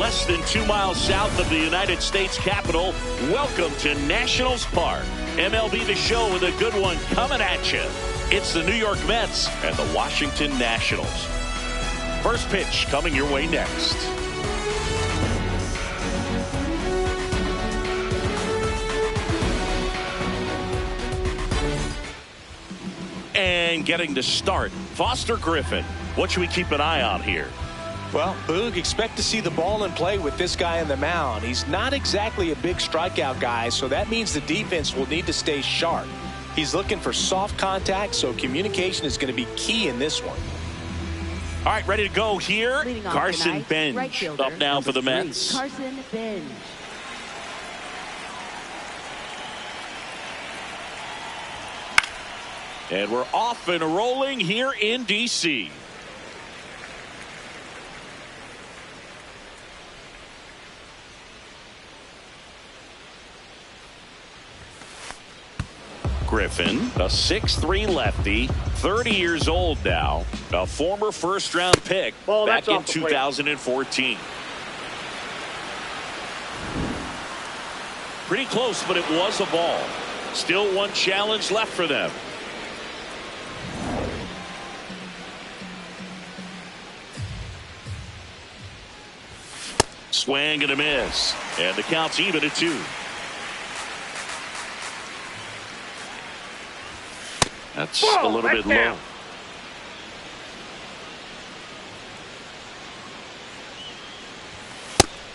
less than 2 miles south of the United States Capitol. Welcome to Nationals Park. MLB The Show with a good one coming at you. It's the New York Mets and the Washington Nationals. First pitch coming your way next. And getting to start, Foster Griffin. What should we keep an eye on here? Well, Boog, expect to see the ball in play with this guy on the mound. He's not exactly a big strikeout guy, so that means the defense will need to stay sharp. He's looking for soft contact, so communication is going to be key in this one. All right, ready to go here. Carson Bench right up now for the Mets. Carson Bench. And we're off and rolling here in D.C. Griffin, a 6'3" lefty, 30 years old now, a former first-round pick back in 2014. Pretty close, but it was a ball. Still one challenge left for them. Swing and a miss, and the count's even at 2. That's a little bit low.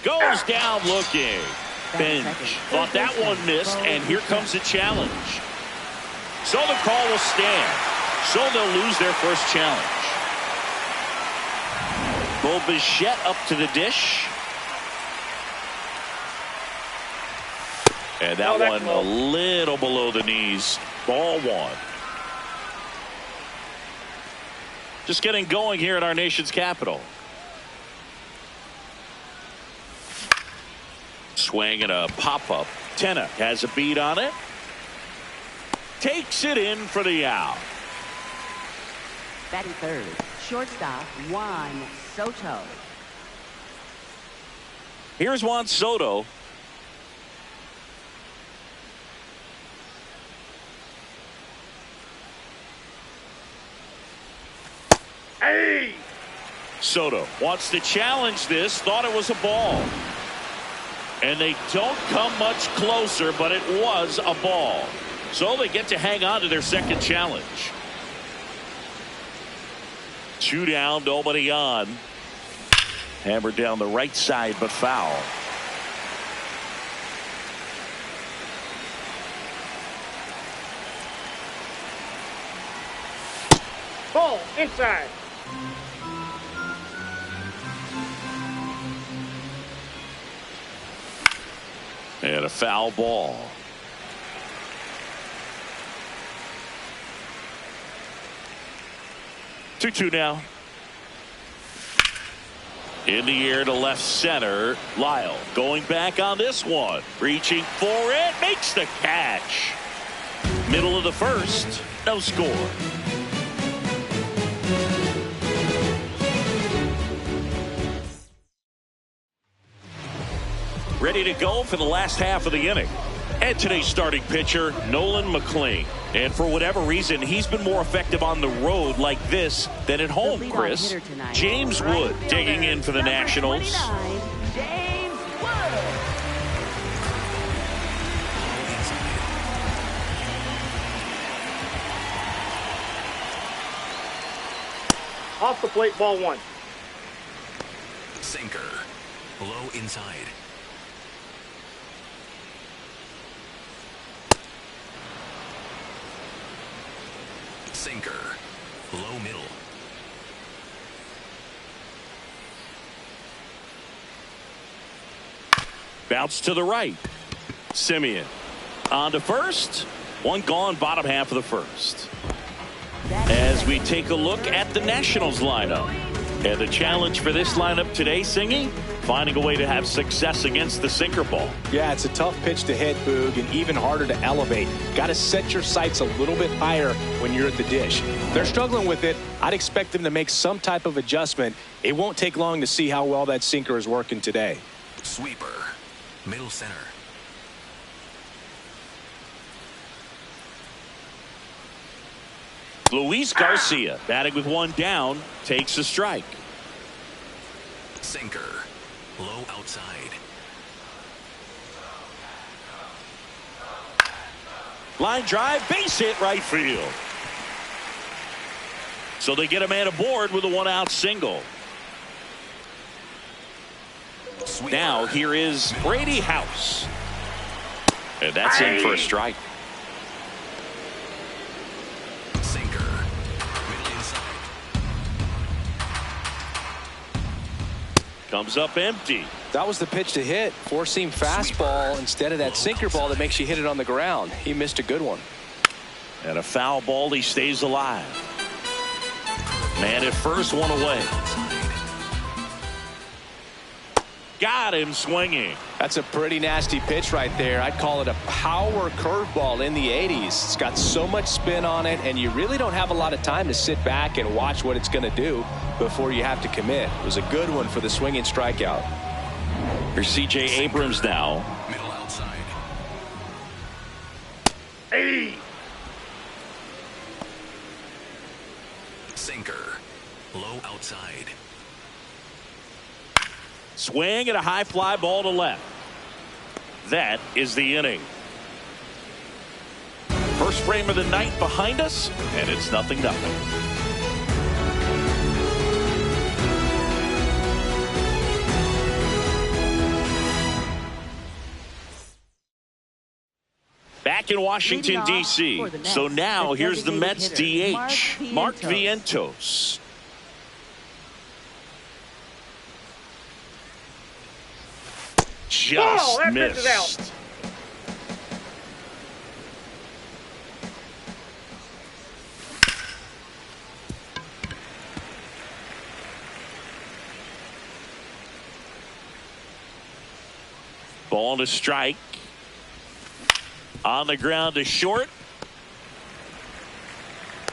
Goes down looking. Bench thought that one missed, and here comes the challenge. So the call will stand. So they'll lose their first challenge. Bo Bichette up to the dish. And that one a little below the knees. Ball 1. Just getting going here at our nation's capital. Swing and a pop-up. Tenna has a beat on it. Takes it in for the out. Batting third, shortstop Juan Soto. Here's Juan Soto. Hey! Soto wants to challenge this, thought it was a ball. And they don't come much closer, but it was a ball. So they get to hang on to their second challenge. 2 down, nobody on. Hammered down the right side, but foul. Ball inside. And a foul ball. Two now. In the air to left center. Lyle going back on this one. Reaching for it. Makes the catch. Middle of the first. No score. Ready to go for the last half of the inning. And today's starting pitcher, Nolan McLean. And for whatever reason, he's been more effective on the road like this than at home, Chris. James Wood digging in for the Nationals. James Wood. Off the plate, ball 1. Sinker. Low inside. Sinker. Low middle. Bounce to the right. Simeon on to first. One gone, bottom half of the first. As we take a look at the Nationals lineup. And the challenge for this lineup today, Singy, finding a way to have success against the sinker ball. Yeah, it's a tough pitch to hit, Boog, and even harder to elevate. Got to set your sights a little bit higher when you're at the dish. They're struggling with it. I'd expect them to make some type of adjustment. It won't take long to see how well that sinker is working today. Sweeper, middle center. Luis Garcia, batting with one down, takes a strike. Sinker, low outside. Line drive, base hit, right field. So they get a man aboard with a one-out single. Sweeper. Now here is Brady House. And that's in for a strike. Sinker, middle inside. Comes up empty. That was the pitch to hit. Four-seam fastball instead of that sinker ball that makes you hit it on the ground. He missed a good one. And a foul ball, he stays alive. Man at first, one away. Got him swinging. That's a pretty nasty pitch right there. I'd call it a power curveball in the 80s. It's got so much spin on it, and you really don't have a lot of time to sit back and watch what it's going to do before you have to commit. It was a good one for the swinging strikeout. Here's C.J. Abrams now. Middle outside. Hey! Sinker, low outside. Swing and a high fly ball to left. That is the inning. First frame of the night behind us, and it's 0-0. Back in Washington, D.C. So now here's the Mets DH, Mark Vientos. Just that pitch is out. missed. Ball to strike. On the ground to short.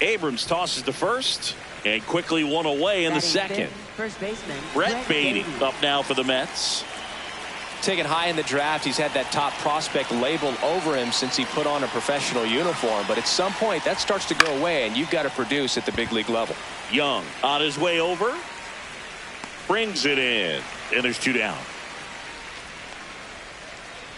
Abrams tosses to first and quickly one away in the second. First baseman Brett Beatty up now for the Mets. Taken high in the draft, he's had that top prospect labeled over him since he put on a professional uniform. But at some point, that starts to go away, and you've got to produce at the big league level. Young on his way over. Brings it in. And there's two down.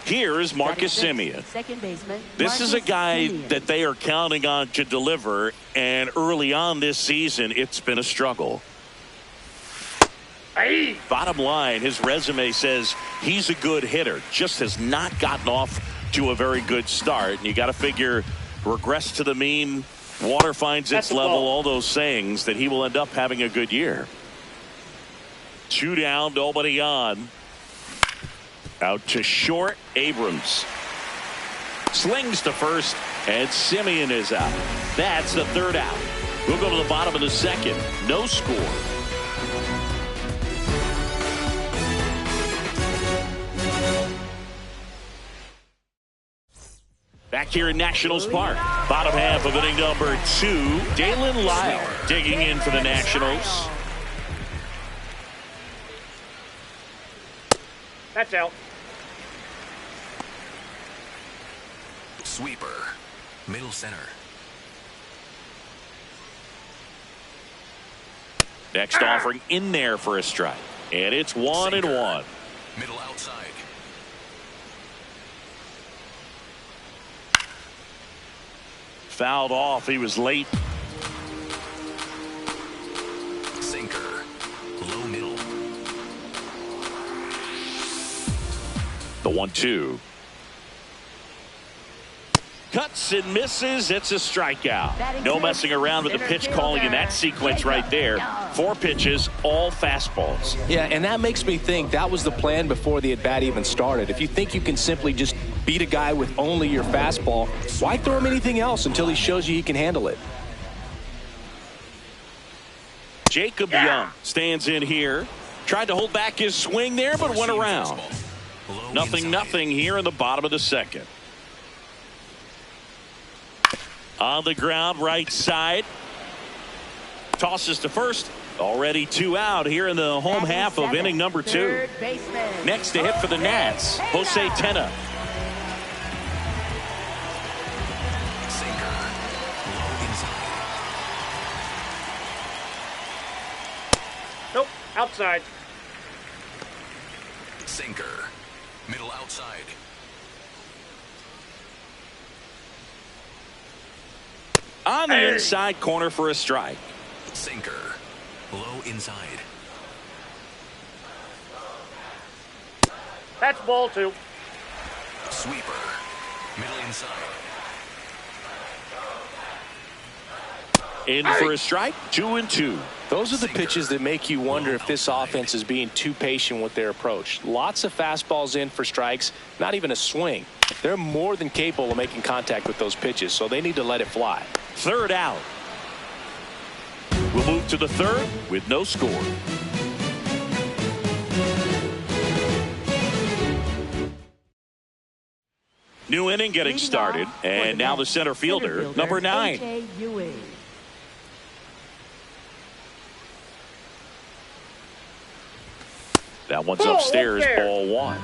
Here is Marcus Semien. Second baseman. This is a Marcus guy Semien. that they are counting on to deliver. And early on this season, it's been a struggle. Hey! Bottom line, his resume says he's a good hitter, just has not gotten off to a very good start. And you got to figure, regress to the mean, water finds its level, all those sayings, that he will end up having a good year. Two down, nobody on. Out to short, Abrams. Slings to first, and Semien is out. That's the third out. We'll go to the bottom of the second. No score. Back here in Nationals Park, bottom half of inning number 2. Dalen Lyle digging in for the Nationals. That's out. Sweeper, middle center. Next offering in there for a strike. And it's 1-1. Middle outside. Fouled off. He was late. Sinker, low middle. The 1-2. Cuts and misses. It's a strikeout. No messing around with the pitch calling in that sequence right there. 4 pitches, all fastballs. Yeah, and that makes me think that was the plan before the at-bat even started. If you think you can simply just beat a guy with only your fastball, why throw him anything else until he shows you he can handle it? Jacob Young stands in here. Tried to hold back his swing there, but went around. Nothing here in the bottom of the second. On the ground, right side. Tosses to first. Already 2 out here in the home half of inning number 2. Next to hit for the Nats, Jose Tena. Sinker. Low inside. Nope. Outside. Sinker. Middle outside. On the inside corner for a strike. Sinker. Low inside. That's ball 2. Sweeper. Middle inside. In for a strike, 2-2. Those are the pitches that make you wonder if this offense is being too patient with their approach. Lots of fastballs in for strikes, not even a swing. They're more than capable of making contact with those pitches, so they need to let it fly. 3rd out. We'll move to the 3rd with no score. New inning getting started, and now the center fielder, number 9. That one's upstairs, ball 1.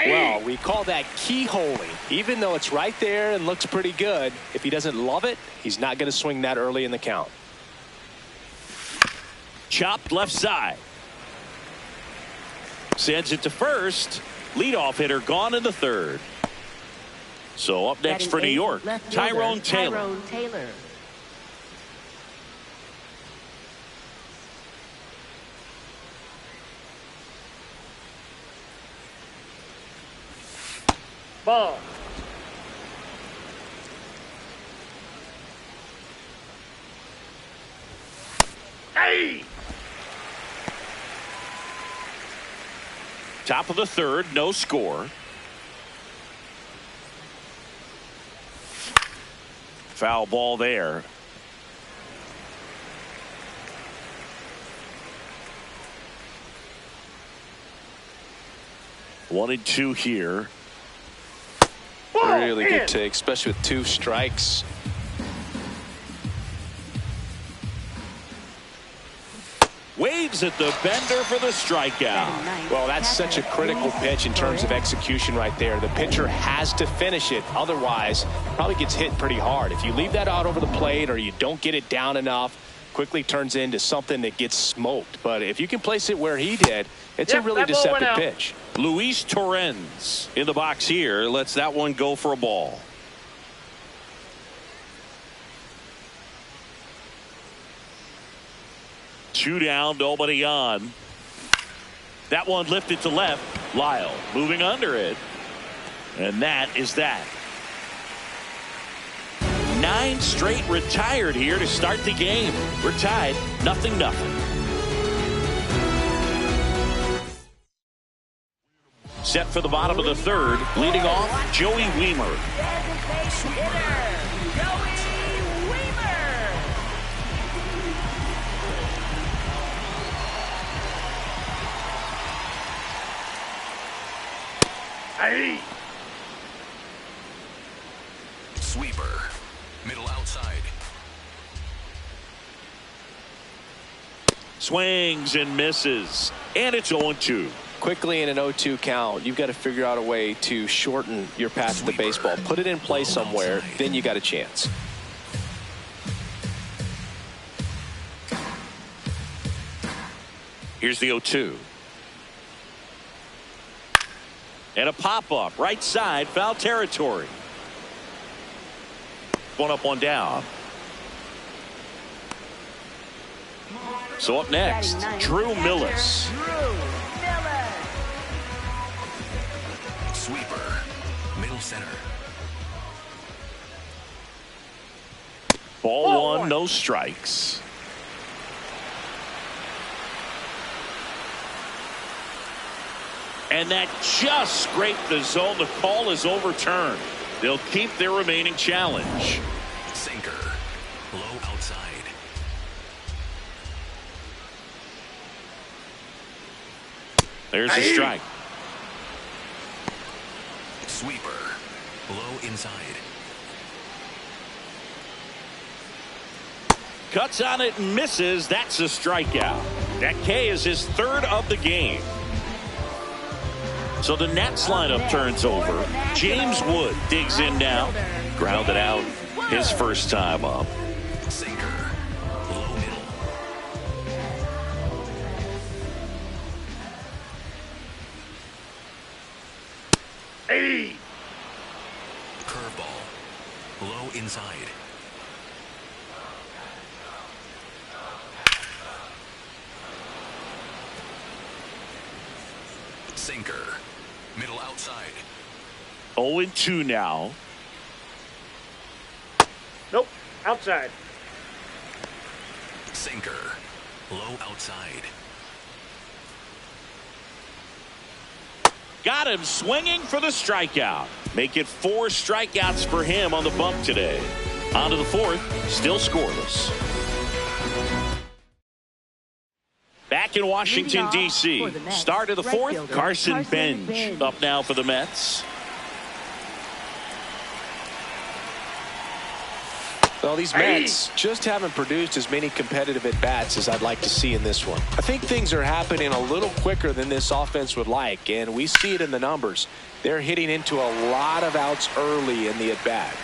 Well, we call that keyholing. Even though it's right there and looks pretty good, if he doesn't love it, he's not going to swing that early in the count. Chopped left side. Sends it to first. Leadoff hitter gone in the 3rd. So up next for New York, Tyrone Taylor. Ball. Hey! Top of the 3rd, no score. Foul ball there. One and 2 here. Really good take, especially with 2 strikes. Waves at the bender for the strikeout. Well, that's such a critical pitch in terms of execution right there. The pitcher has to finish it. Otherwise, probably gets hit pretty hard. If you leave that out over the plate or you don't get it down enough, quickly turns into something that gets smoked. But if you can place it where he did, it's a really deceptive pitch. Luis Torrens in the box here. Lets that one go for a ball. Two down, nobody on. That one lifted to left. Lyle moving under it. And that is that. 9 straight retired here to start the game. We're tied 0-0. Set for the bottom of the 3rd. Leading off, Joey Wiemer. Hey! Sweeper. Middle outside. Swings and misses. And it's 0-2. Quickly in an 0-2 count, you've got to figure out a way to shorten your path to the baseball. Put it in play somewhere, then you got a chance. Here's the 0-2. And a pop-up, right side, foul territory. One up, one down. So up next, Drew Millis. Sweeper. Middle center. Ball 1, no strikes. And that just scraped the zone. The call is overturned. They'll keep their remaining challenge. Sinker. Low There's a strike. Sweeper. Low inside. Cuts on it and misses. That's a strikeout. That K is his third of the game. So the Nats lineup turns over. James Wood digs in now. Grounded out his first time up. Sinker. Low middle. Hey! Curveball. Low inside. Sinker. Middle outside. 0-2 now. Nope. Outside. Sinker. Low outside. Got him swinging for the strikeout. Make it 4 strikeouts for him on the bump today. On to the fourth. Still scoreless. Back in Washington, D.C. Start of the fourth. Carson Bench up now for the Mets. Well, these Mets just haven't produced as many competitive at-bats as I'd like to see in this one. I think things are happening a little quicker than this offense would like, and we see it in the numbers. They're hitting into a lot of outs early in the at-bat.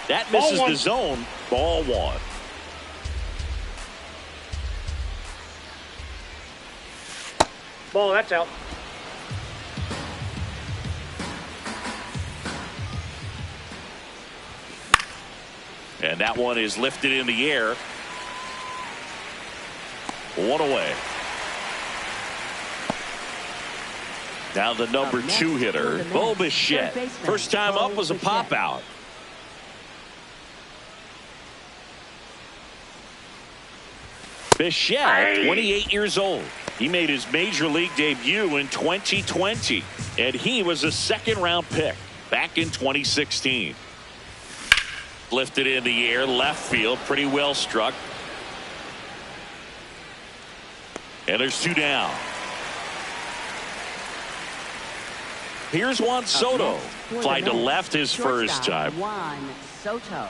That misses the zone. Ball 1. Ball, that's out. And that one is lifted in the air. 1 away. Now the number 2 hitter, Bo Bichette. First time up was a pop out. Bichette, 28 years old. He made his major league debut in 2020, and he was a second-round pick back in 2016. Lifted in the air, left field, pretty well struck. And there's 2 down. Here's Juan Soto. Fly to left his first time. Juan Soto.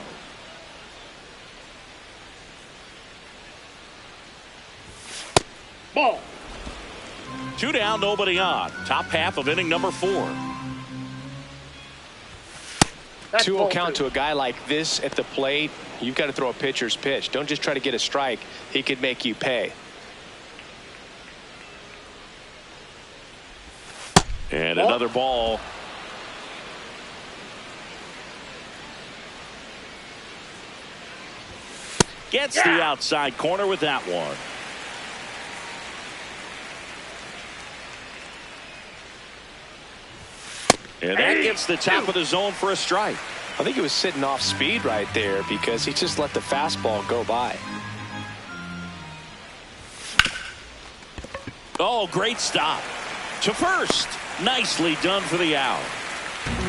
Ball. 2 down, nobody on. Top half of inning number 4. That's 2-0 count to a guy like this at the plate. You've got to throw a pitcher's pitch. Don't just try to get a strike. He could make you pay. And another ball. Gets the outside corner with that one. And that gets the top of the zone for a strike. I think he was sitting off speed right there because he just let the fastball go by. Oh, great stop. To first. Nicely done for the out.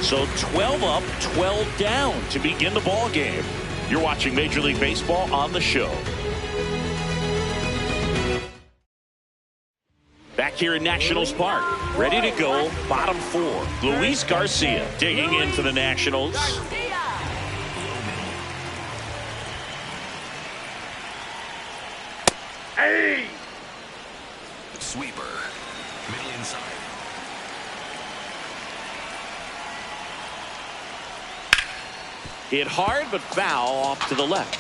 So 12 up, 12 down to begin the ball game. You're watching Major League Baseball on the show. Back here in Nationals Park, ready to go, bottom 4. Luis Garcia digging in for the Nationals. Hey! Sweeper. Middle inside. Hit hard but foul off to the left.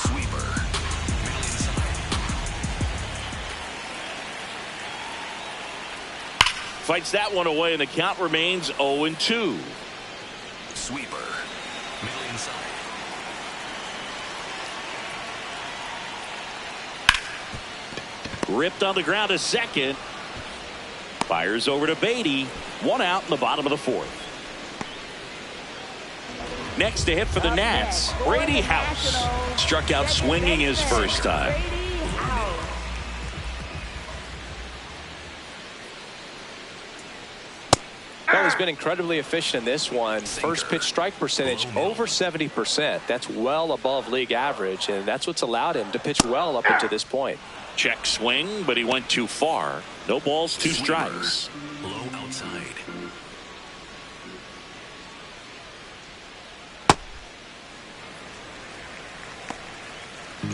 Sweeper. Middle inside. Fights that one away, and the count remains 0-2. Sweeper. Middle inside. Ripped on the ground to second. Fires over to Beatty. 1 out in the bottom of the 4th. Next to hit for the Nats, Brady House. Struck out swinging his first time. Well, his been incredibly efficient in this one. First pitch strike percentage over 70%. That's well above league average, and that's what's allowed him to pitch well up until this point. Check swing, but he went too far. No balls, 2 strikes. Low outside.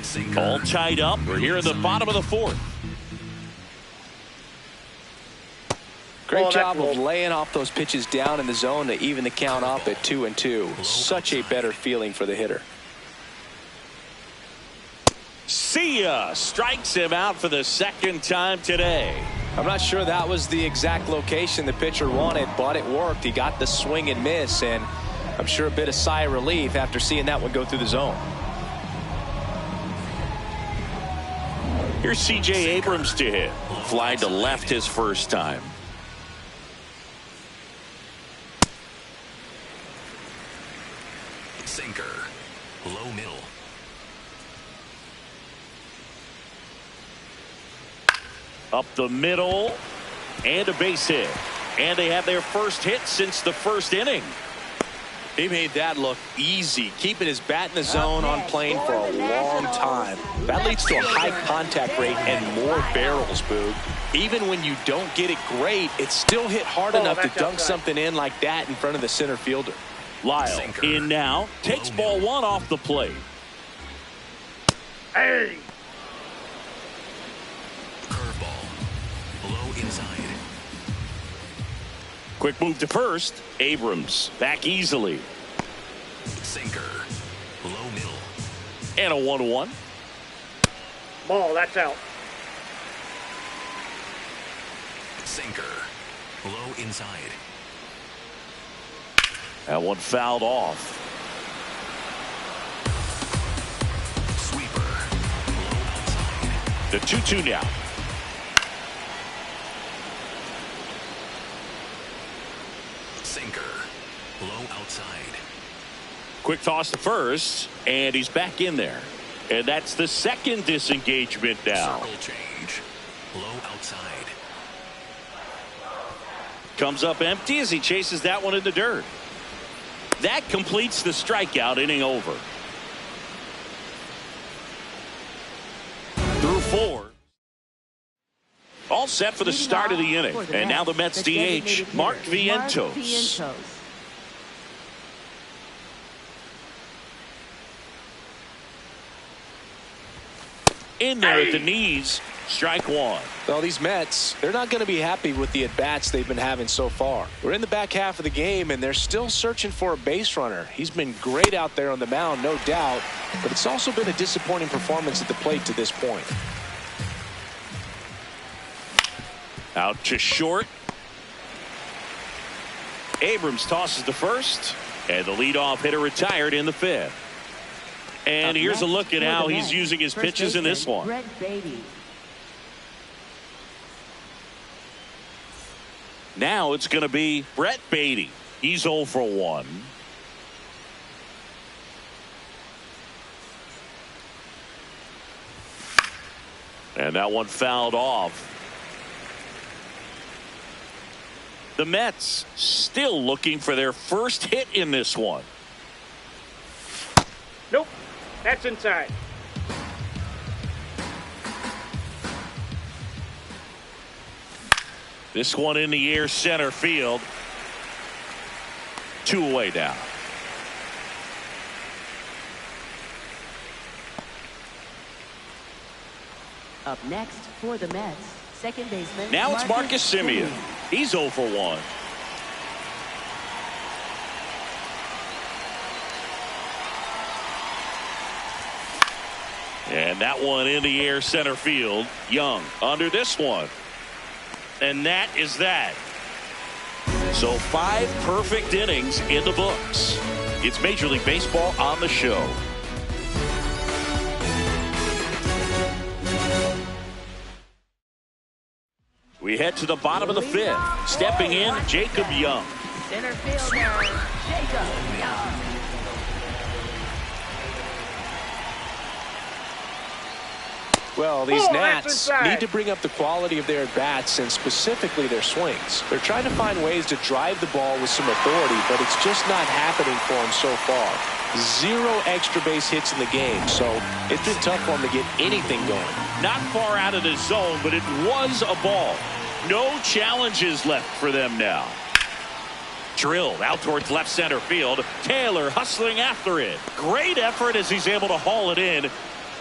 Sinker. All tied up. We're here in the bottom of the 4th. Great job of laying off those pitches down in the zone to even the count up at 2-2. Such a better feeling for the hitter. See ya. Strikes him out for the 2nd time today. I'm not sure that was the exact location the pitcher wanted, but it worked. He got the swing and miss, and I'm sure a bit of sigh of relief after seeing that one go through the zone. Here's C.J. Abrams to hit. Fly to left his first time. Sinker. Low middle. Up the middle. And a base hit. And they have their first hit since the 1st inning. He made that look easy, keeping his bat in the zone on plane for a long time. That leads to a high contact rate and more barrels, Boog. Even when you don't get it great, it's still hit hard enough to dunk something in like that in front of the center fielder. Lyle in now, takes ball 1 off the plate. Hey! Curveball. Low inside. Quick move to first. Abrams back easily. Sinker. Low middle. And a 1-1. Ball, that's out. Sinker. Low inside. That one fouled off. Sweeper. Low outside. The 2-2 now. Sinker. Low outside. Quick toss to first, and he's back in there. And that's the 2nd disengagement now. Circle change. Low outside. Comes up empty as he chases that one in the dirt. That completes the strikeout, inning over. Through 4. All set for the start of the inning. And now the Mets DH, Mark Vientos. In there at the knees, strike 1. Well, these Mets, they're not going to be happy with the at-bats they've been having so far. We're in the back half of the game, and they're still searching for a base runner. He's been great out there on the mound, no doubt, but it's also been a disappointing performance at the plate to this point. Out to short. Abrams tosses to first, and the leadoff hitter retired in the 5th. And here's a look at how he's using his pitches in this one. Now it's going to be Brett Beatty. He's 0 for 1. And that one fouled off. The Mets still looking for their first hit in this one. Nope. That's inside. This one in the air, center field. 2 away now. Up next for the Mets, second baseman. Now it's Marcus Semien. He's 0 for 1. And that one in the air, center field. Young under this one. And that is that. So 5 perfect innings in the books. It's Major League Baseball on the show. We head to the bottom of the 5th. Stepping in, Jacob Young. Center fielder, Jacob Young. Well, these Oh, that's Nats inside. need to bring up the quality of their at-bats and specifically their swings. They're trying to find ways to drive the ball with some authority, but it's just not happening for them so far. 0 extra base hits in the game, so it's been tough for them to get anything going. Not far out of the zone, but it was a ball. No challenges left for them now. Drilled out towards left center field. Taylor hustling after it. Great effort as he's able to haul it in.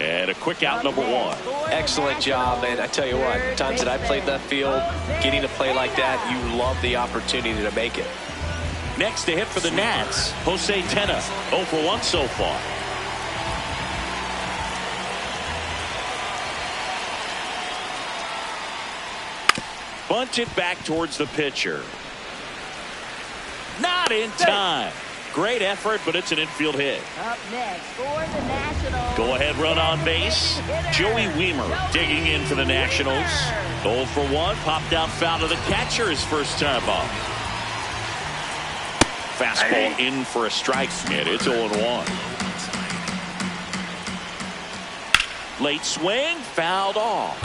And a quick out, number 1. Excellent job, and I tell you what, times that I played left field, getting to play like that, you love the opportunity to make it. Next to hit for the Nats, Jose Tena, 0 for 1 so far. Bunted back towards the pitcher. Not in time. Great effort, but it's an infield hit. Up next for the Nationals. Go ahead run on base. Joey Wiemer digging in for the Nationals. 0 for 1. Popped out foul to the catcher his first time up. Fastball in for a strike, and it's 0-1. Late swing, fouled off.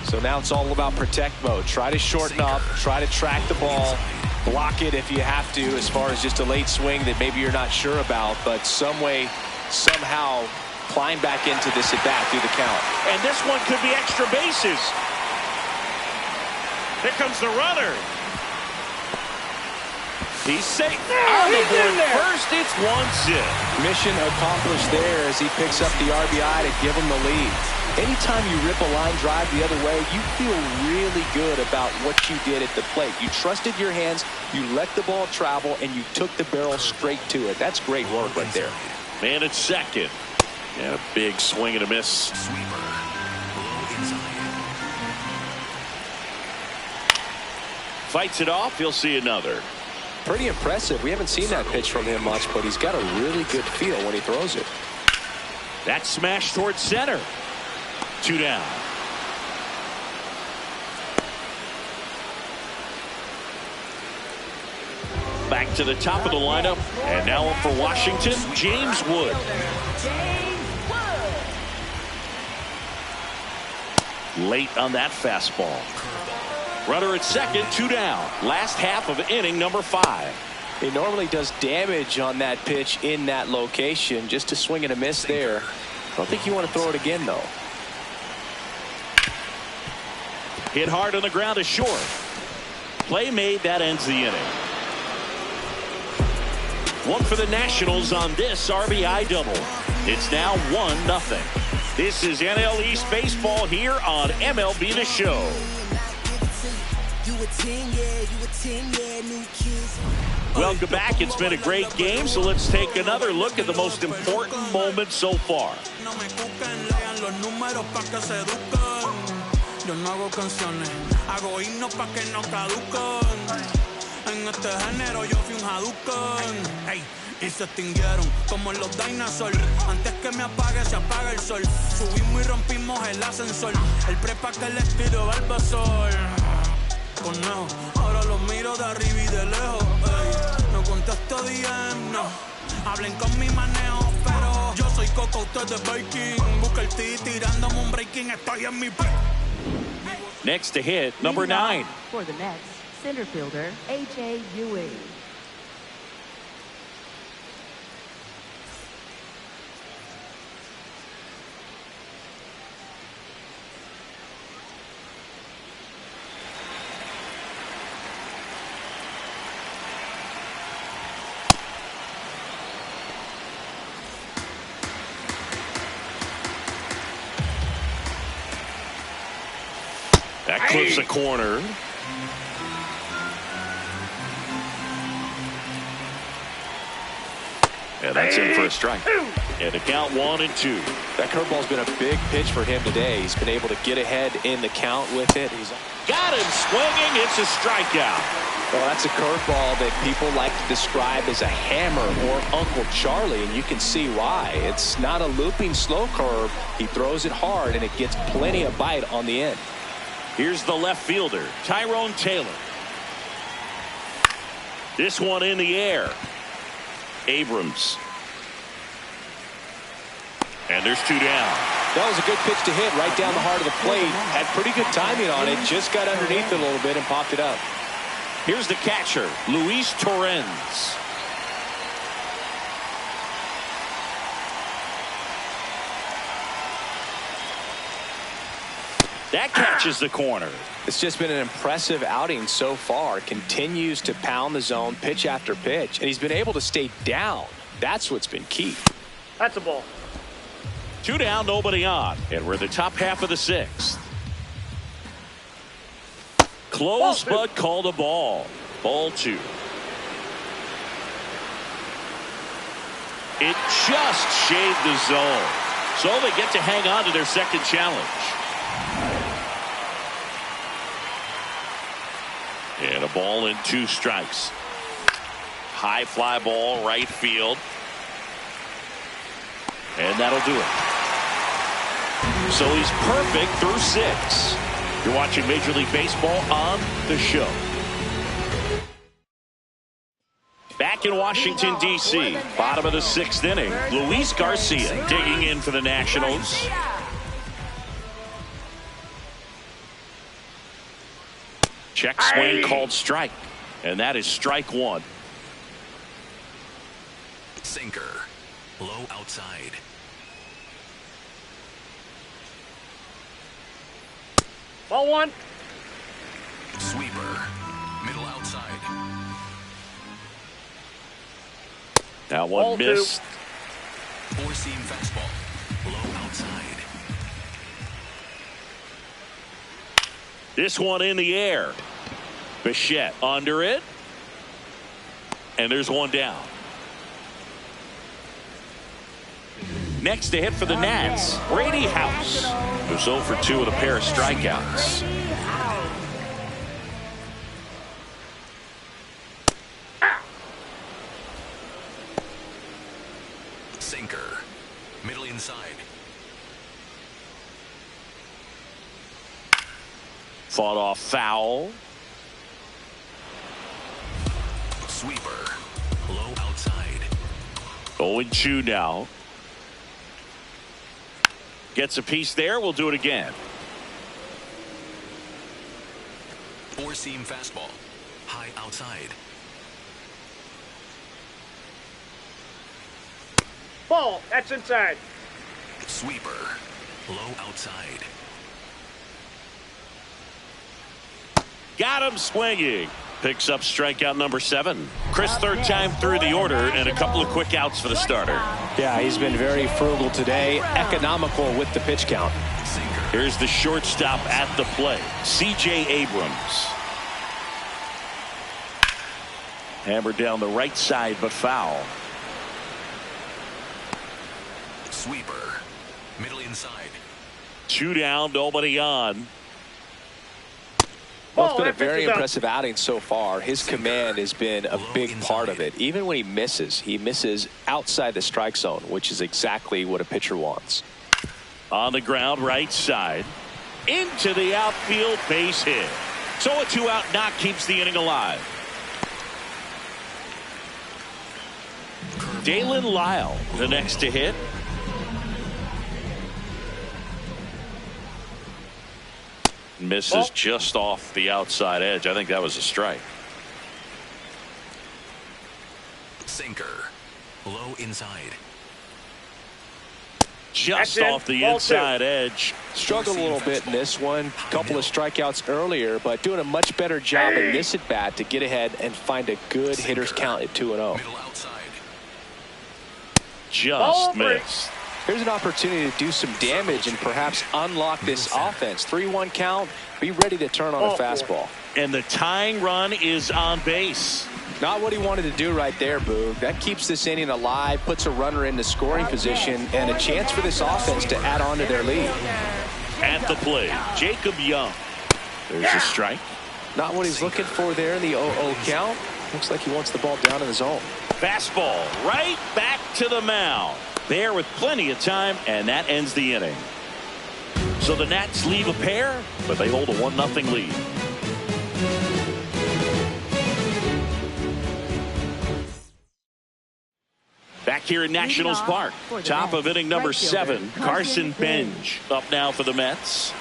So now it's all about protect mode. Try to shorten up, try to track the ball, block it if you have to, as far as just a late swing that maybe you're not sure about, but some way, somehow climb back into this at bat through the count. And this one could be extra bases. Here comes the runner. He's safe on the board first. It's 1-0. Mission accomplished there as he picks up the RBI to give him the lead. Anytime you rip a line drive the other way, you feel really good about what you did at the plate. You trusted your hands, you let the ball travel, and you took the barrel straight to it. That's great work right there. Man at second. And a big swing and a miss. Sweeper. Low inside. Fights it off. He'll see another. Pretty impressive. We haven't seen that pitch from him much, but he's got a really good feel when he throws it. That smash towards center. 2 down. Back to the top of the lineup. And now up for Washington, James Wood. Late on that fastball. Runner at second, 2 down. Last half of inning number 5. He normally does damage on that pitch in that location. Just a swing and a miss there. I don't think you want to throw it again, though. Hit hard on the ground is short. Play made, that ends the inning. 1 for the Nationals on this RBI double. It's now 1-0. This is NL East Baseball here on MLB The Show. Welcome back. It's been a great game, so let's take another look at the most important moments so far. Yo no hago canciones, hago himnos pa' que no caducan. En este género yo fui un Hadouken. Ey, y se extinguieron como los dinosaurs. Antes que me apague, se apaga el sol. Subimos y rompimos el ascensor. El prepa que les tiro Barbasol. Conejo, ahora los miro de arriba y de lejos. Ey, no contesto DM, no. Hablen con mi manejo, pero yo soy Coco, usted es Baking. Busca el T tirándome un breaking, estoy en mi pay. Next to hit, number 9. For the Mets, center fielder A.J. Ewing. That clips a corner. And that's in for a strike. And to count 1-2. That curveball's been a big pitch for him today. He's been able to get ahead in the count with it. He's got him swinging. It's a strikeout. Well, that's a curveball that people like to describe as a hammer or Uncle Charlie, and you can see why. It's not a looping slow curve. He throws it hard, and it gets plenty of bite on the end. Here's the left fielder, Tyrone Taylor. This one in the air. Abrams. And there's 2 down. That was a good pitch to hit right down the heart of the plate. Had pretty good timing on it. Just got underneath it a little bit and popped it up. Here's the catcher, Luis Torrens. That catches the corner. It's just been an impressive outing so far. Continues to pound the zone pitch after pitch, and he's been able to stay down. That's what's been key. That's a ball. 2 down, nobody on, and we're in the top half of the 6th. Close, but called a ball. Ball 2. It just shaved the zone, so they get to hang on to their second challenge. And a ball and 2 strikes. High fly ball, right field. And that'll do it. So he's perfect through 6. You're watching Major League Baseball on the show. Back in Washington, D.C., bottom of the 6th inning, Luis Garcia digging in for the Nationals. Check swing called strike. And that is strike 1. Sinker. Low outside. Ball 1. Sweeper. Middle outside. That one Ball 2. missed. Four-seam fastball. Low outside. This one in the air. Bichette under it. And there's one down. Next to hit for the Nats, Brady House, who's 0 for 2 with a pair of strikeouts. Sinker. Middle inside. Fought off foul. Sweeper. Low outside. 0-2 now. Gets a piece there. We'll do it again. Four-seam fastball. High outside. Ball. That's inside. Sweeper. Low outside. Got him swinging. Picks up strikeout number 7. Chris, third time through the order, and a couple of quick outs for the starter. Yeah, he's been very frugal today. Economical with the pitch count. Here's the shortstop at the plate, C.J. Abrams. Hammered down the right side, but foul. Sweeper. Middle inside. 2 down, nobody on. Well, it's been a very impressive outing so far. His command has been a big part of it. Even when he misses outside the strike zone, which is exactly what a pitcher wants. On the ground, right side. Into the outfield, base hit. So a 2-out knock keeps the inning alive. Dalen Lyle, the next to hit. Misses just off the outside edge. I think that was a strike. Sinker. Low inside. Just off the inside edge. Struggled a little bit in this one. Couple of strikeouts earlier, but doing a much better job in this at bat to get ahead and find a good hitter's count at 2-0. Middle outside. Just missed. Here's an opportunity to do some damage and perhaps unlock this offense. 3-1 count. Be ready to turn on a fastball. And the tying run is on base. Not what he wanted to do right there, Boog. That keeps this inning alive, puts a runner into scoring position, and a chance for this offense to add on to their lead. At the plate, Jacob Young. There's a strike. Not what he's looking for there in the 0-0 count. Looks like he wants the ball down in the zone. Fastball right back to the mound. There with plenty of time, and that ends the inning. So the Nats leave a pair, but they hold a 1-0 lead. Back here in Nationals Park. Top of inning number 7. Carson Bench up now for the Mets.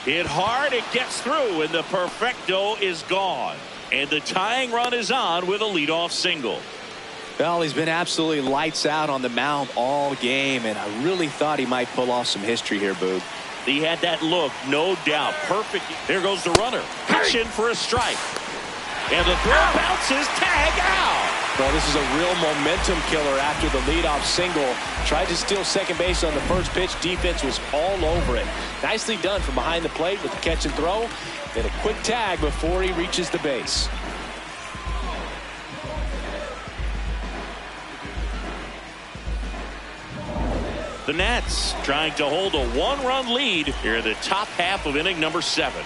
Hit hard, it gets through, and the perfecto is gone. And the tying run is on with a leadoff single. Well, he's been absolutely lights out on the mound all game, and I really thought he might pull off some history here, Boog. He had that look, no doubt. Perfect. There goes the runner. Pitching for a strike. And the throw bounces, tag out. Well, this is a real momentum killer after the leadoff single. Tried to steal second base on the first pitch. Defense was all over it. Nicely done from behind the plate with the catch and throw. Then a quick tag before he reaches the base. The Nats trying to hold a 1-run lead here in the top half of inning number 7.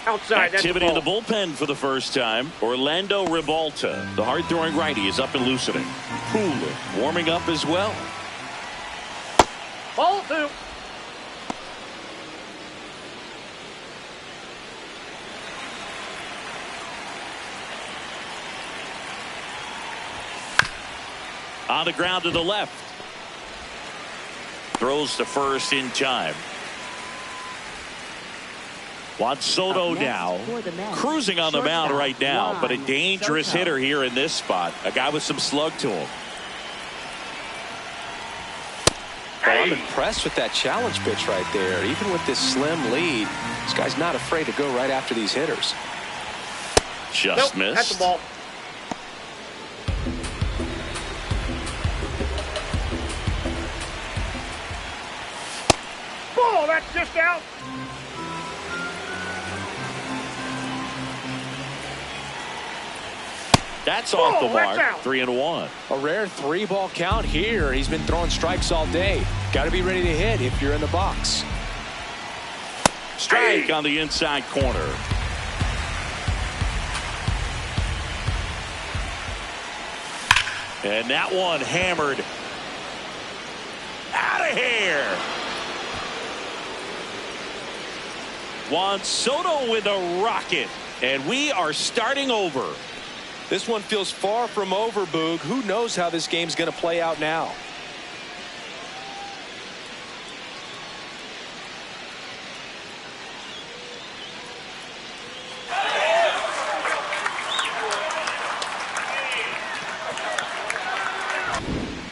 Outside. Activity in the bullpen for the first time. Orlando Ribalta, the hard-throwing righty, is up and loosening. Poole warming up as well. Ball 2. On the ground to the left. Throws to first in time. Juan Soto now cruising on the mound right now, but a dangerous hitter here in this spot. A guy with some slug to him. Well, I'm impressed with that challenge pitch right there. Even with this slim lead, this guy's not afraid to go right after these hitters. Just missed. That's the ball. Ball, that's just out. That's off the mark. Out. 3-1. A rare 3-ball count here. He's been throwing strikes all day. Got to be ready to hit if you're in the box. Strike on the inside corner. And that one hammered. Out of here. Juan Soto with a rocket. And we are starting over. This one feels far from over, Boog. Who knows how this game's going to play out now?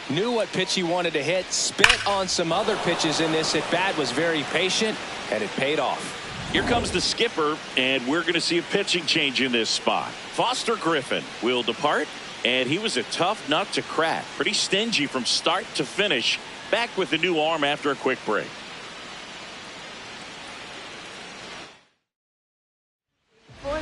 Knew what pitch he wanted to hit. Spent on some other pitches in this at bat. Was very patient, and it paid off. Here comes the skipper, and we're going to see a pitching change in this spot. Foster Griffin will depart, and he was a tough nut to crack. Pretty stingy from start to finish. Back with the new arm after a quick break.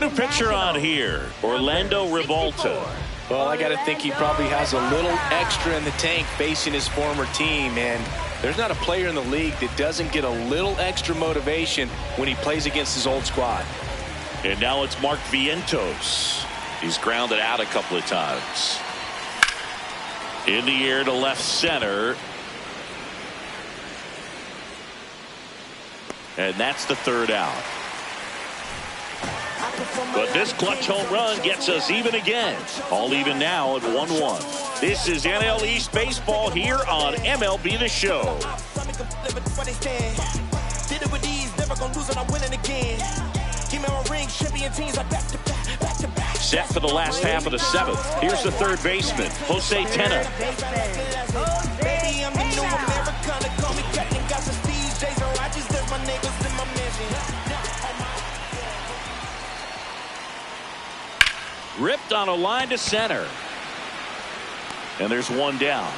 New pitcher on here, Orlando Ribalta. Well, I got to think he probably has a little extra in the tank facing his former team, and there's not a player in the league that doesn't get a little extra motivation when he plays against his old squad. And now it's Mark Vientos. He's grounded out a couple of times. In the air to left center. And that's the third out. But this clutch home run gets us even again. All even now at 1-1. This is NL East Baseball here on MLB The Show. Set for the last half of the 7th. Here's the third baseman, Jose Tena. Ripped on a line to center. And there's one down.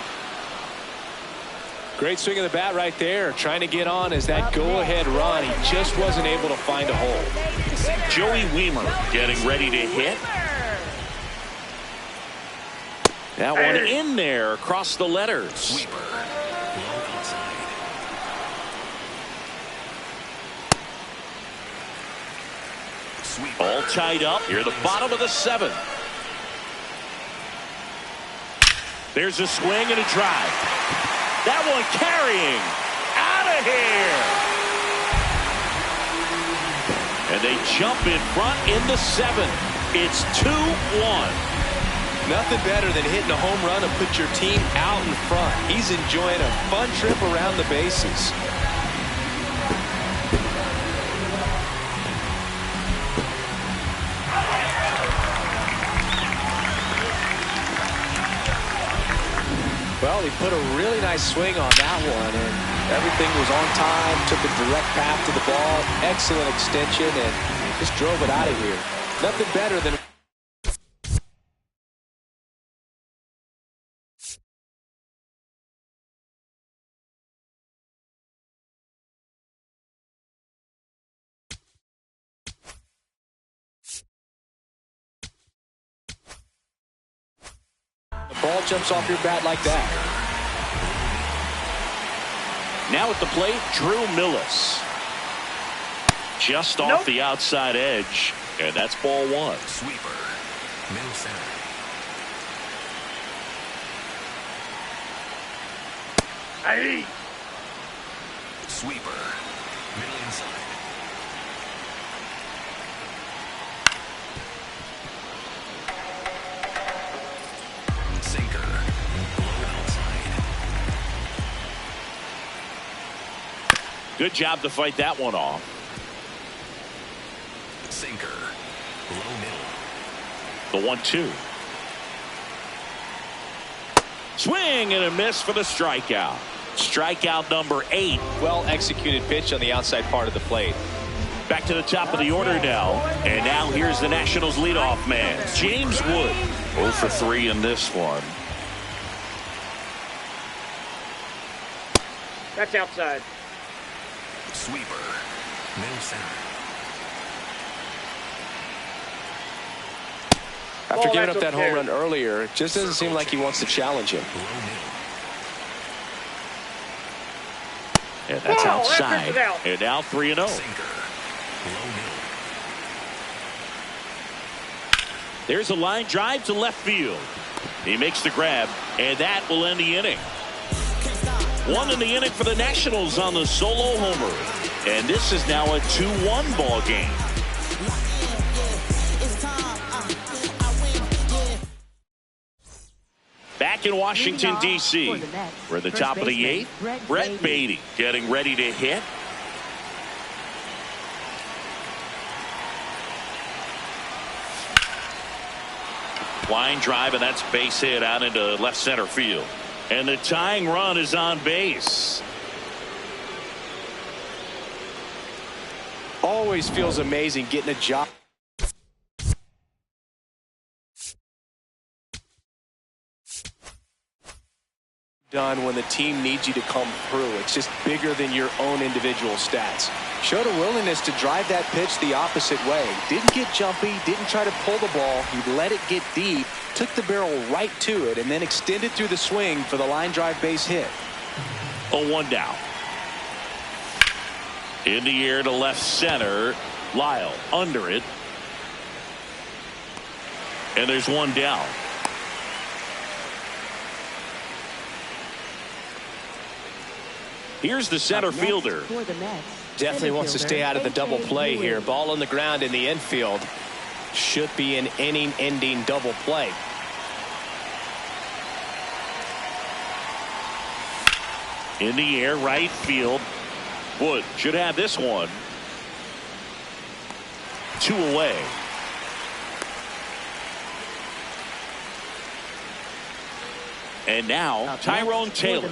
Great swing of the bat right there. Trying to get on as that go-ahead run. He just wasn't able to find a hole. Joey Wiemer getting ready to hit. That one in there across the letters. Sweeper. Low outside. Sweeper. All tied up here at the bottom of the 7th. There's a swing and a drive. That one carrying. Out of here. And they jump in front in the 7th. It's 2-1. Nothing better than hitting a home run and put your team out in front. He's enjoying a fun trip around the bases. Well, he put a really nice swing on that one, and everything was on time, took a direct path to the ball, excellent extension, and just drove it out of here. Nothing better than... The ball jumps off your bat like that. Now at the plate, Drew Millis. Just off the outside edge, and that's ball one. Sweeper. Middle center. Hey. Sweeper. Middle inside. Sinker. Low outside. Good job to fight that one off. Sinker. Low middle. The 1-2. Swing and a miss for the strikeout. Strikeout number 8. Well executed pitch on the outside part of the plate. Back to the top of the order now. And now here's the Nationals leadoff man, James Wood. 0 for 3 in this one. That's outside. Sweeper. Middle center. After Oh, giving that's up that okay. home run earlier, it just doesn't seem like he wants to challenge him. Low middle. And that's Whoa, outside. that's out. And now 3-0. Sinker. Low middle. There's a line drive to left field. He makes the grab, and that will end the inning. 1 in the inning for the Nationals on the solo homer. And this is now a 2-1 ball game. Back in Washington, D.C. We're at the top of the 8th. Brett Beatty getting ready to hit. Line drive, and that's base hit out into left center field. And the tying run is on base. Always feels amazing getting a job done when the team needs you to come through. It's just bigger than your own individual stats. Showed a willingness to drive that pitch the opposite way. Didn't get jumpy, didn't try to pull the ball. He let it get deep, took the barrel right to it, and then extended through the swing for the line drive base hit. 0-1 down. In the air to left center. Lyle under it. And there's one down. Here's the center fielder. Definitely wants to stay out of the double play here. Ball on the ground in the infield. Should be an inning-ending double play. In the air, right field. Wood should have this one. 2 away. And now Tyrone Taylor.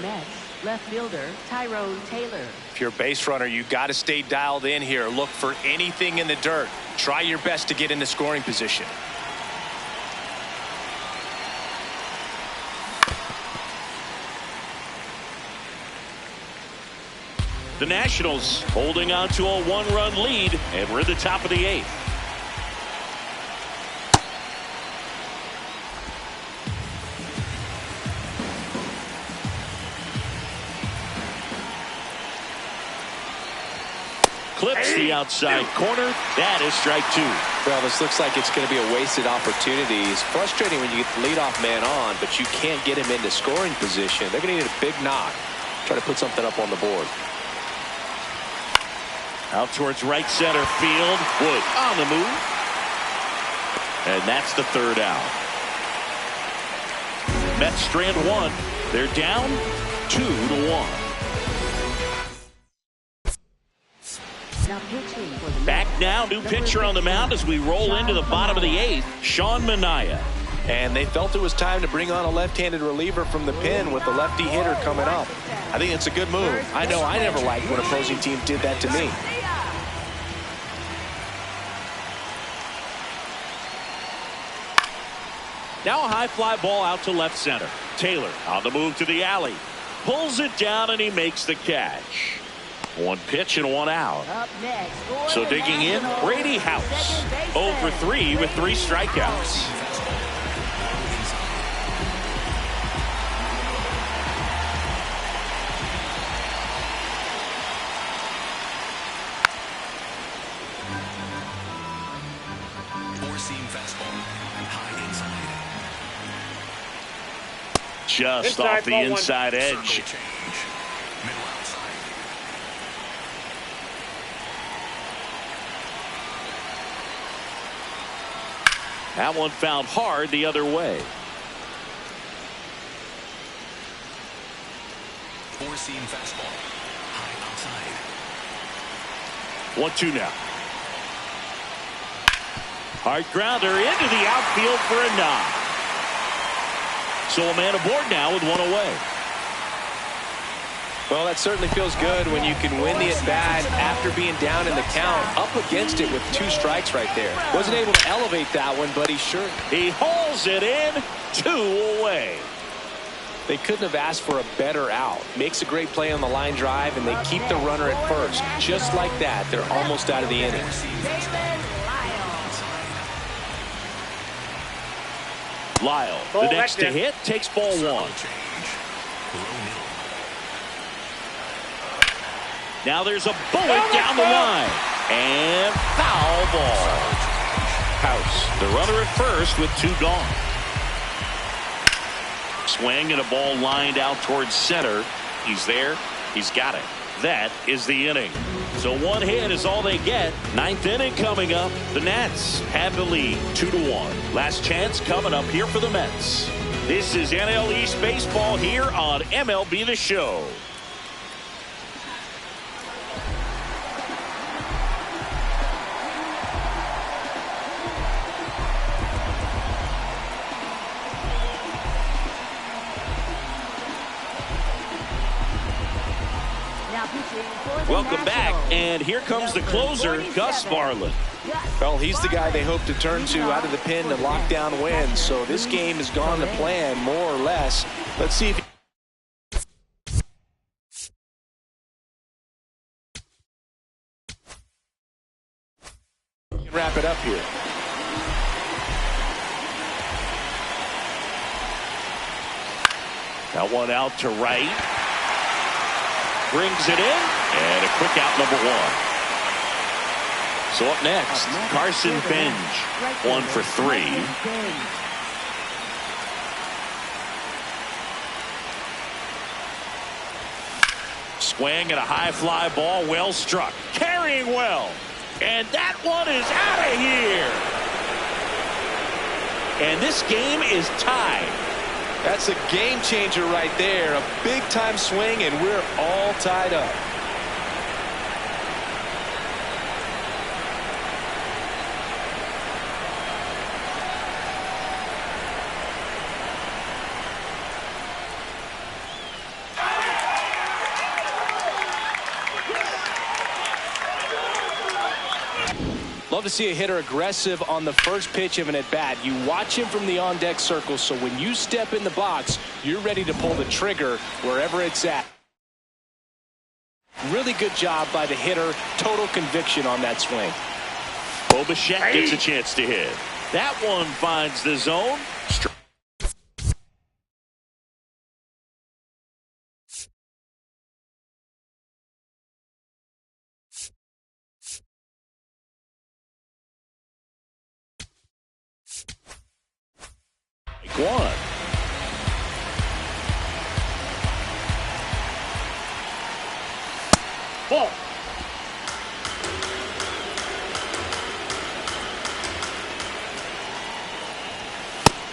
Left fielder Tyrone Taylor. If you're a base runner, you got to stay dialed in here. Look for anything in the dirt. Try your best to get into scoring position. The Nationals holding on to a 1-run lead, and we're at the top of the 8th. Clips the outside corner. That is strike 2. Well, this looks like it's going to be a wasted opportunity. It's frustrating when you get the leadoff man on, but you can't get him into scoring position. They're going to need a big knock. Try to put something up on the board. Out towards right center field. Wood on the move. And that's the third out. Mets strand one. They're down 2-1. Back now, new pitcher on the mound as we roll into the bottom of the eighth, Sean Manaea. And they felt it was time to bring on a left-handed reliever from the pen with the lefty hitter coming up. I think it's a good move. I know I never liked when opposing teams did that to me. Now a high fly ball out to left center. Taylor on the move to the alley. Pulls it down and he makes the catch. One pitch and one out. So digging in, Brady House. 0 for 3 with 3 strikeouts. Four-seam fastball. High inside. Just Inside, off the ball one. inside edge. Circle change. Middle outside. That one found hard the other way. Four-seam fastball. High outside. 1-2 now. Hard grounder into the outfield for a knock. So a man aboard now with one away. Well, that certainly feels good when you can win the at-bat after being down in the count, up against it with 2 strikes right there. Wasn't able to elevate that one, but he sure. He hauls it in, 2 away. They couldn't have asked for a better out. Makes a great play on the line drive, and they keep the runner at first. Just like that, they're almost out of the inning. Lyle, the next to hit, takes ball 1. Change. Low middle. Now there's a bullet down the line. And foul ball. House, the runner at first with 2 gone. Swing and a ball lined out towards center. He's there. He's got it. That is the inning. So 1 hit is all they get. 9th inning coming up. The Nats have the lead 2-1. Last chance coming up here for the Mets. This is NL East Baseball here on MLB The Show. Welcome back, and here comes the closer, Gus Varland. Well, he's the guy they hope to turn to out of the pen to lock down wins. So this game has gone to plan, more or less. Let's see if he can wrap it up here. That one out to right. Brings it in, and a quick out number 1. So up next, Carson Bench, 1 for 3. Swing and a high fly ball, well struck, carrying well, and that one is out of here. And this game is tied. That's a game changer right there. A big time swing, and we're all tied up. Love to see a hitter aggressive on the first pitch of an at-bat. You watch him from the on-deck circle, so when you step in the box, you're ready to pull the trigger wherever it's at. Really good job by the hitter. Total conviction on that swing. Bo Bichette gets a chance to hit. That one finds the zone. One. Ball.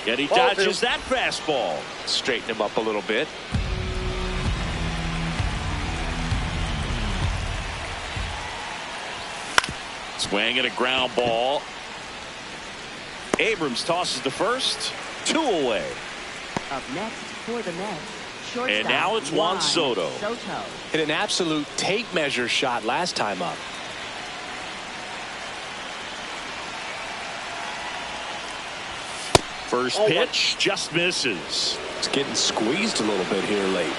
And he dodges that fastball. Straighten him up a little bit. Swing and a ground ball. Abrams tosses the first. 2 away. Up next for the Mets, shortstop, And now it's Juan Soto. Hit an absolute tape measure shot last time up. First pitch just misses. It's getting squeezed a little bit here late.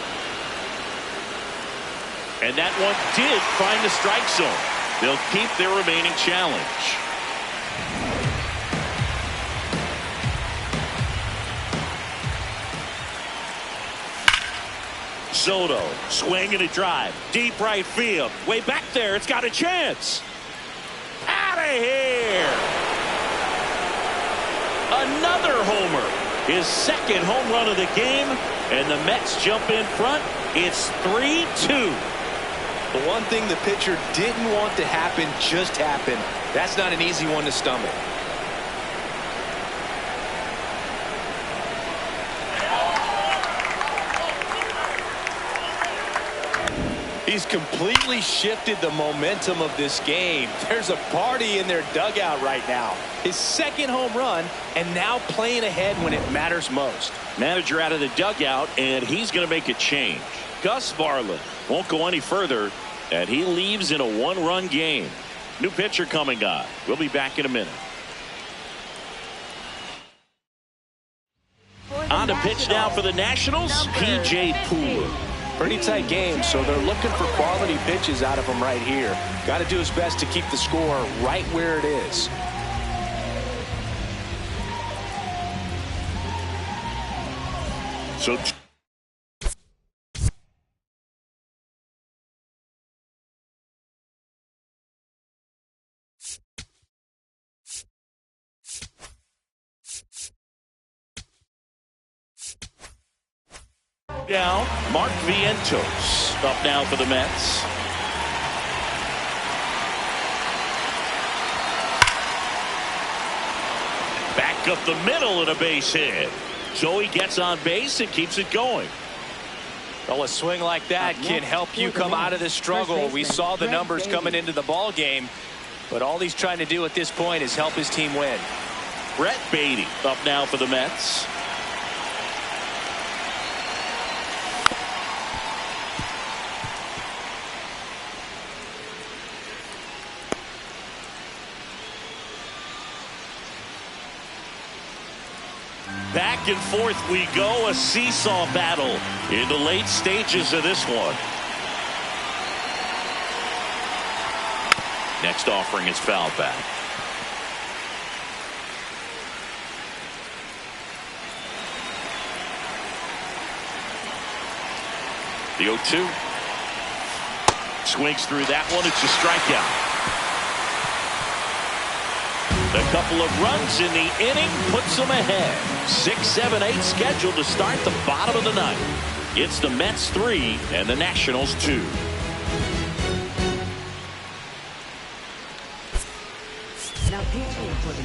And that one did find the strike zone. They'll keep their remaining challenge. Soto, swing and a drive. Deep right field. Way back there. It's got a chance. Out of here. Another homer. His second home run of the game. And the Mets jump in front. It's 3-2. The one thing the pitcher didn't want to happen just happened. That's not an easy one to stomach. He's completely shifted the momentum of this game. There's a party in their dugout right now. His second home run, and now playing ahead when it matters most. Manager out of the dugout, and he's going to make a change. Gus Varland won't go any further, and he leaves in a 1-run game. New pitcher coming on. We'll be back in a minute. On to pitch now for the Nationals, P.J. Pooler. Pretty tight game, so they're looking for quality pitches out of him right here. Got to do his best to keep the score right where it is. So down, Mark Vientos up now for the Mets. Back up the middle and a base hit. So he gets on base and keeps it going. Well, a swing like that can help you come out of this struggle. We saw the numbers coming into the ball game, but all he's trying to do at this point is help his team win. Brett Beatty up now for the Mets. Back and forth we go, a seesaw battle in the late stages of this one. Next offering is foul back. The 0-2. Swings through that one. It's a strikeout. A couple of runs in the inning puts them ahead. 6-7-8 scheduled to start the bottom of the ninth. It's the Mets 3 and the Nationals 2.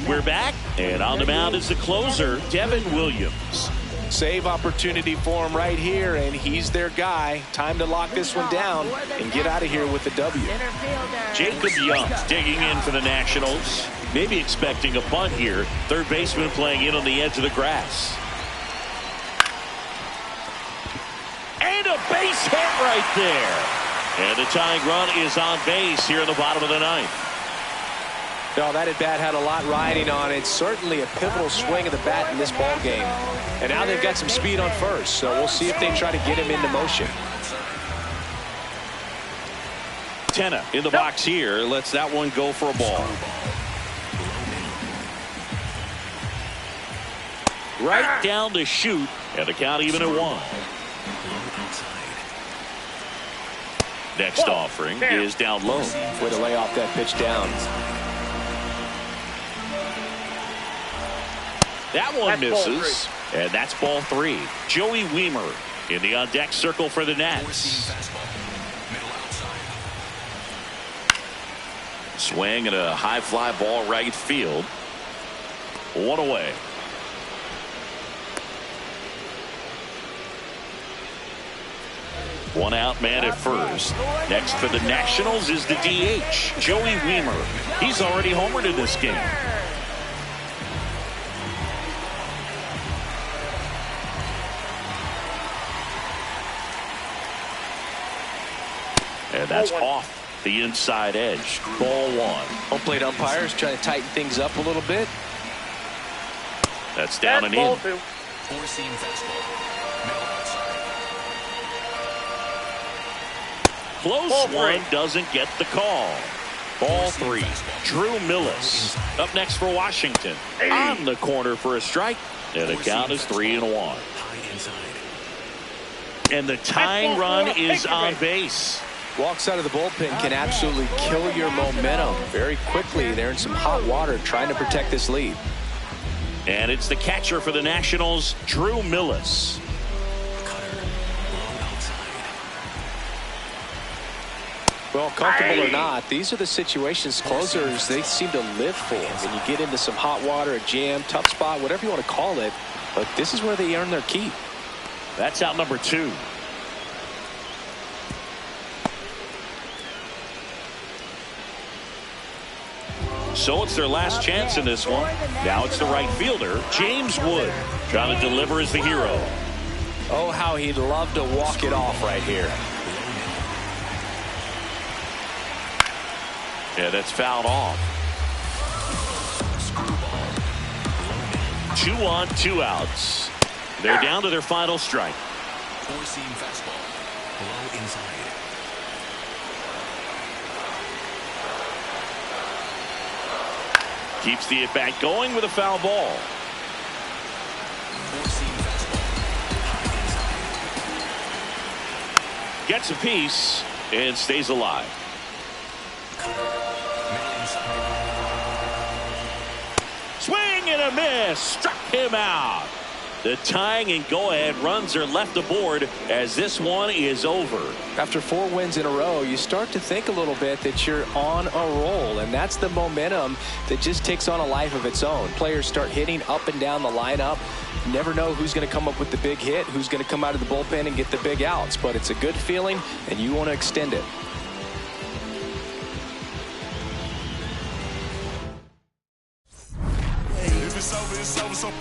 We're back, and on the mound is the closer, Devin Williams. Save opportunity for him right here, and he's their guy. Time to lock this one down and get out of here with the W. Jacob Young digging in for the Nationals. Maybe expecting a bunt here. Third baseman playing in on the edge of the grass. And a base hit right there. And the tying run is on base here in the bottom of the ninth. No, that at bat had a lot riding on it. Certainly a pivotal swing of the bat in this ball game. And now they've got some speed on first, so we'll see if they try to get him into motion. Tenna in the box here. Lets that one go for a ball. Right down to shoot, and the count even at 1. Next offering is down low. Way to lay off that pitch down. That one misses, and that's ball 3. Joey Wiemer in the on-deck circle for the Nats. Swing and a high fly ball right field. 1 away. One out man at first. Next for the Nationals is the DH, Joey Wiemer. He's already homered in this game. And that's off the inside edge. Ball one. Home plate umpires trying to tighten things up a little bit. That's down and in. Four-seam fastball. Middle outside. Close one, doesn't get the call. Ball three. Drew Millis up next for Washington. On the corner for a strike. And the count is 3-1. High inside. And the tying run is on base. Walks out of the bullpen can absolutely kill your momentum very quickly. They're in some hot water trying to protect this lead. And it's the catcher for the Nationals, Drew Millis. Cutter. Low outside. Well, comfortable or not, these are the situations closers they seem to live for. When you get into some hot water, a jam, tough spot, whatever you want to call it, but this is where they earn their keep. That's out number 2. So it's their last chance in this one. Now it's the right fielder, James Wood, trying to deliver as the hero. Oh, how he'd love to walk it off right here. Yeah, that's fouled off. 2 on, 2 outs. They're down to their final strike. Four-seam fastball. Low inside. Keeps the at-bat going with a foul ball. Four-seam fastball. High inside. Gets a piece and stays alive. Middle inside. Swing and a miss. Struck him out. The tying and go-ahead runs are left aboard as this one is over. After 4 wins in a row, you start to think a little bit that you're on a roll, and that's the momentum that just takes on a life of its own. Players start hitting up and down the lineup. You never know who's going to come up with the big hit, who's going to come out of the bullpen and get the big outs, but it's a good feeling, and you want to extend it. If it's over, it's over. So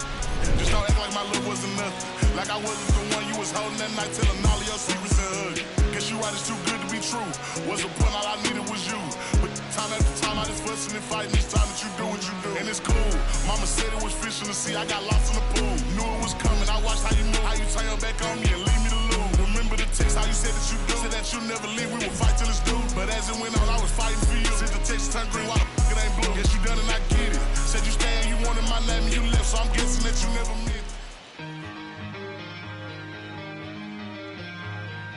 just don't act like my love wasn't nothing. Like I wasn't the one you was holding that night, telling all of your secrets a hug. Guess you right, it's too good to be true. Was the point, all I needed was you. But time after time, I just fussing and fighting each time that you do what you do. And it's cool. Mama said it was fish in the sea. I got lost in the pool. Knew it was coming. I watched how you move, how you turn your back on me and leave me to lose. Remember the text, how you said that you do. Said that you never leave. We would fight till it's due. But as it went on, I was fighting for you. Since the text turned green, why the it ain't blue? Guess you done and I get it. Said you stay and you wanted my name and you left, so I'm guessing that you never meant.